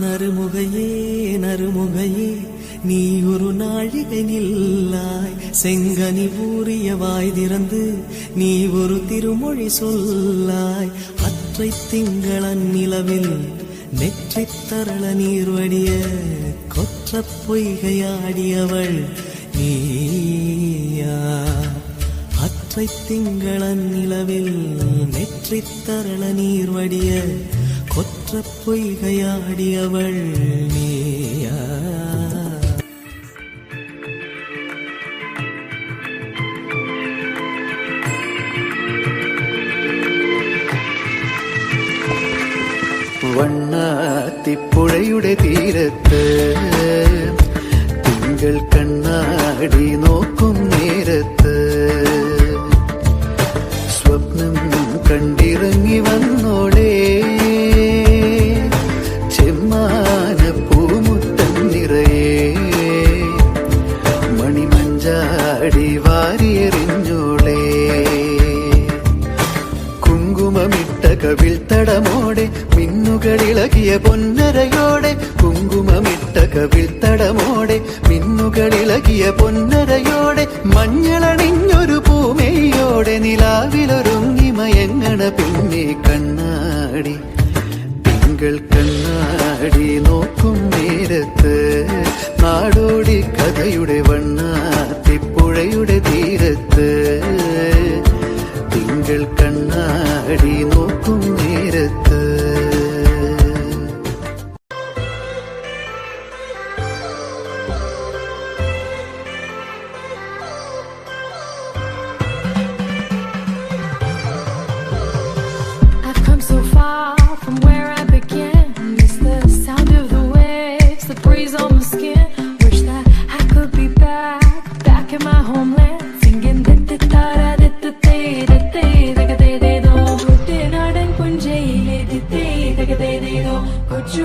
நறுமுகையே நறுமுகையே நீ ஒரு நாழிகை நில்லாய் செங்கனி ஊறிய வாய் திறந்து நீ ஒரு திருமொழி சொல்லாய் அற்றை திங்களன் நிலவில் நெற்றித் தரள நீர் வடிய கொற்ற பொய்கையாடியவள் நீயா அற்றை திங்களன் நிலவில் நெற்றித் தரள நீர் வடிய கொற்ற பொய்கையாடியவள் நீயா വണ്ണാത്തിപ്പുഴയുടെ തീരത്ത് തിങ്കൾ കണ്ണാടി നോക്കും നേരത്ത് സ്വപ്നം കണ്ടിറങ്ങി വന്നോളേ ചെമ്മാന പൂമുട്ടം നിറയെ മണിമഞ്ചാടി വാരിയെറിഞ്ഞോളേ കുങ്കുമമിട്ട കവിൾ തടമോടെ മിന്നുകളിളകിയ പൊന്നരയോടെ കുങ്കുമമിട്ട കവിൾ തടമോടെ മിന്നുകളിളകിയ പൊന്നരയോടെ മഞ്ഞളണിഞ്ഞൊരു പൂമെയ്യോടെ നിലാവിലൊരുങ്ങി മയങ്ങണ പിന്നെ കണ്ണാടി തിങ്കൾ കണ്ണാടി നോക്കും നേരത്ത് നാടോടി കഥയുടെ വണ്ണാത്തിപ്പുഴയുടെ തീരത്ത് തിങ്കൾ കണ്ണാടി നോക്കും നേരത്ത് I've come so far from where I began. Miss the sound of the waves, the breeze on my skin. Wish that I could be back in my homeland, singing da-da-da-da, da-da-da-da-da-da-da-da-da-da-da. Puttin adan punjayile da-da-da-da-da-da-da. Kochu